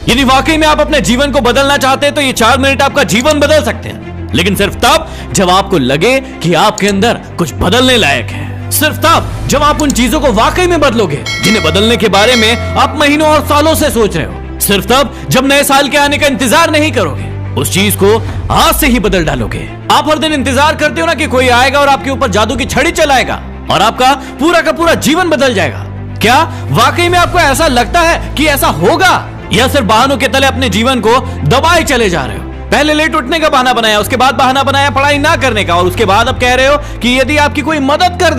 यदि वाकई में आप अपने जीवन को बदलना चाहते हैं तो ये 4 मिनट आपका जीवन बदल सकते हैं, लेकिन सिर्फ तब जब आपको लगे कि आपके अंदर कुछ बदलने लायक है। सिर्फ तब जब आप उन चीजों को वाकई में बदलोगे जिन्हें बदलने के बारे में आप महीनों और सालों से सोच रहे हो। सिर्फ तब जब नए साल के आने का इंतजार नहीं करोगे, उस चीज को आज से ही बदल डालोगे। आप हर दिन इंतजार करते हो ना कि कोई आएगा और आपके ऊपर जादू की छड़ी चलाएगा और आपका पूरा का पूरा जीवन बदल जाएगा। क्या वाकई में आपको ऐसा लगता है कि ऐसा होगा, या सिर्फ बहानों के तले अपने जीवन को दबाए चले जा रहे हो? पहले लेट उठने का बहाना बनाया, उसके बाद बहाना बनाया पढ़ाई ना करने का, और उसके बाद अब कह रहे हो कि यदि आपकी कोई मदद कर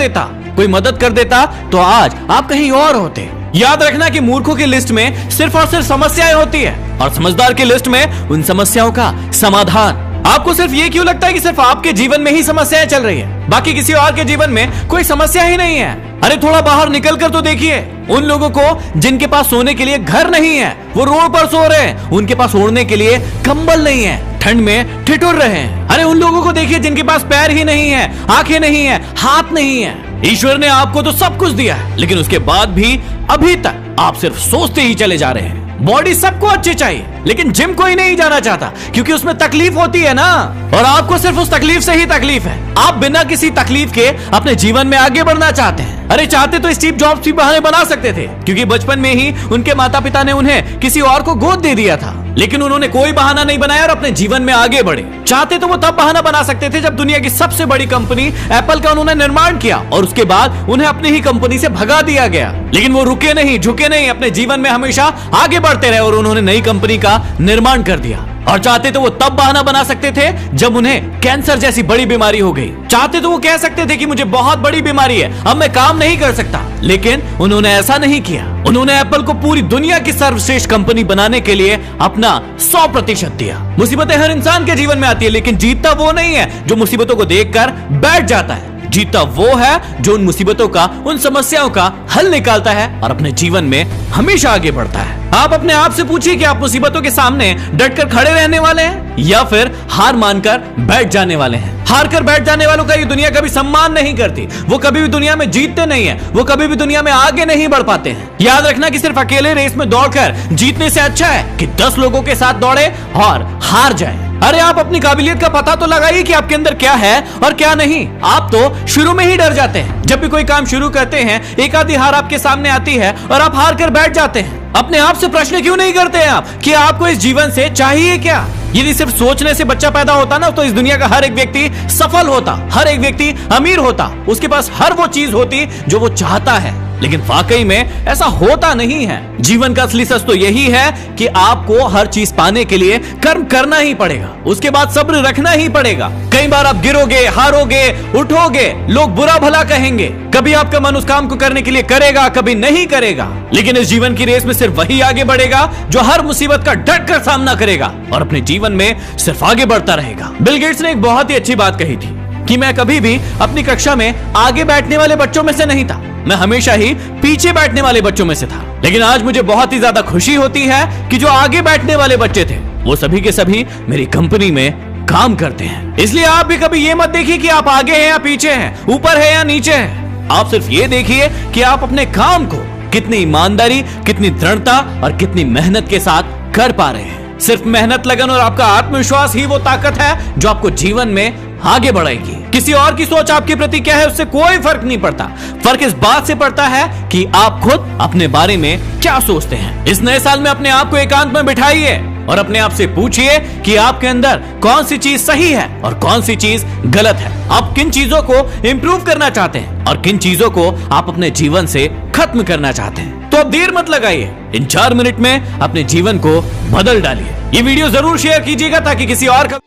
देता तो आज आप कहीं और होते। याद रखना कि मूर्खों की लिस्ट में सिर्फ और सिर्फ समस्याएं होती है और समझदार की लिस्ट में उन समस्याओं का समाधान। आपको सिर्फ ये क्यों लगता है कि सिर्फ आपके जीवन में ही समस्याएं चल रही है, बाकी किसी और के जीवन में कोई समस्या ही नहीं है? अरे थोड़ा बाहर निकल कर तो देखिए उन लोगों को जिनके पास सोने के लिए घर नहीं है, वो रोड पर सो रहे हैं। उनके पास ओढ़ने के लिए कंबल नहीं है, ठंड में ठिठुर रहे हैं। अरे उन लोगों को देखिए जिनके पास पैर ही नहीं है, आंखें नहीं है, हाथ नहीं है। ईश्वर ने आपको तो सब कुछ दिया है, लेकिन उसके बाद भी अभी तक आप सिर्फ सोचते ही चले जा रहे हैं। बॉडी सबको अच्छी चाहिए, लेकिन जिम कोई नहीं जाना चाहता क्योंकि उसमें तकलीफ होती है ना, और आपको सिर्फ उस तकलीफ से ही तकलीफ है। आप बिना किसी तकलीफ के अपने जीवन में आगे बढ़ना चाहते हैं। अरे चाहते तो स्टीव जॉब्स भी बहाने बना सकते थे, क्योंकि बचपन में ही उनके माता पिता ने उन्हें किसी और को गोद दे दिया था, लेकिन उन्होंने कोई बहाना नहीं बनाया और अपने जीवन में आगे बढ़े। चाहते तो वो तब बहाना बना सकते थे जब दुनिया की सबसे बड़ी कंपनी एप्पल का उन्होंने निर्माण किया और उसके बाद उन्हें अपनी ही कंपनी से भगा दिया गया, लेकिन वो रुके नहीं, झुके नहीं, अपने जीवन में हमेशा आगे बढ़ते रहे और उन्होंने नई कंपनी का निर्माण कर दिया। और चाहते तो वो तब बहाना बना सकते थे जब उन्हें कैंसर जैसी बड़ी बीमारी हो गई। चाहते तो वो कह सकते थे कि मुझे बहुत बड़ी बीमारी है, अब मैं काम नहीं कर सकता, लेकिन उन्होंने ऐसा नहीं किया। उन्होंने एप्पल को पूरी दुनिया की सर्वश्रेष्ठ कंपनी बनाने के लिए अपना 100% दिया। मुसीबतें हर इंसान के जीवन में आती है, लेकिन जीतता वो नहीं है जो मुसीबतों को देखकर बैठ जाता है। जीतता वो है जो उन मुसीबतों का, उन समस्याओं का हल निकालता है और अपने जीवन में हमेशा आगे बढ़ता है। आप अपने आप से पूछिए कि आप मुसीबतों के सामने डटकर खड़े रहने वाले हैं या फिर हार मानकर बैठ जाने वाले हैं। हार कर बैठ जाने वालों का ये दुनिया कभी सम्मान नहीं करती, वो कभी भी दुनिया में जीतते नहीं है, वो कभी भी दुनिया में आगे नहीं बढ़ पाते हैं। याद रखना कि सिर्फ अकेले रेस में दौड़कर जीतने से अच्छा है कि 10 लोगों के साथ दौड़े और हार जाए। अरे आप अपनी काबिलियत का पता तो लगाइए कि आपके अंदर क्या है और क्या नहीं। आप तो शुरू में ही डर जाते हैं। जब भी कोई काम शुरू करते हैं, एक आधी हार आपके सामने आती है और आप हार कर बैठ जाते हैं। अपने आप से प्रश्न क्यों नहीं करते हैं आप कि आपको इस जीवन से चाहिए क्या? यदि सिर्फ सोचने से बच्चा पैदा होता ना, तो इस दुनिया का हर एक व्यक्ति सफल होता, हर एक व्यक्ति अमीर होता, उसके पास हर वो चीज होती जो वो चाहता है। लेकिन वाकई में ऐसा होता नहीं है। जीवन का असली सच तो यही है कि आपको हर चीज पाने के लिए कर्म करना ही पड़ेगा, उसके बाद सब्र रखना ही पड़ेगा। कई बार आप गिरोगे, हारोगे, उठोगे, लोग बुरा भला कहेंगे, कभी आपका मन उस काम को करने के लिए करेगा, कभी नहीं करेगा, लेकिन इस जीवन की रेस में सिर्फ वही आगे बढ़ेगा जो हर मुसीबत का डट कर सामना करेगा और अपने जीवन में सिर्फ आगे बढ़ता रहेगा। बिल गेट्स ने एक बहुत ही अच्छी बात कही थी कि मैं कभी भी अपनी कक्षा में आगे बैठने वाले बच्चों में से नहीं था, मैं हमेशा ही पीछे बैठने वाले बच्चों में से था। लेकिन आज मुझे बहुत ही ज्यादा खुशी होती है कि जो आगे बैठने वाले बच्चे थे वो सभी के सभी मेरी कंपनी में काम करते हैं। इसलिए आप भी कभी ये मत देखिए कि आप आगे हैं या पीछे हैं, ऊपर है या नीचे हैं। आप सिर्फ ये देखिए कि आप अपने काम को कितनी ईमानदारी, कितनी दृढ़ता और कितनी मेहनत के साथ कर पा रहे हैं। सिर्फ मेहनत, लगन और आपका आत्मविश्वास ही वो ताकत है जो आपको जीवन में आगे बढ़ाएगी। किसी और की सोच आपके प्रति क्या है उससे कोई फर्क नहीं पड़ता। फर्क इस बात से पड़ता है कि आप खुद अपने बारे में क्या सोचते हैं। इस नए साल में अपने आप को एकांत में बिठाइए और अपने आप से पूछिए कि आपके अंदर कौन सी चीज सही है और कौन सी चीज गलत है। आप किन चीजों को इंप्रूव करना चाहते हैं और किन चीजों को आप अपने जीवन से खत्म करना चाहते हैं। तो अब देर मत लगाइए, इन 4 मिनट में अपने जीवन को बदल डालिए। ये वीडियो जरूर शेयर कीजिएगा ताकि किसी और का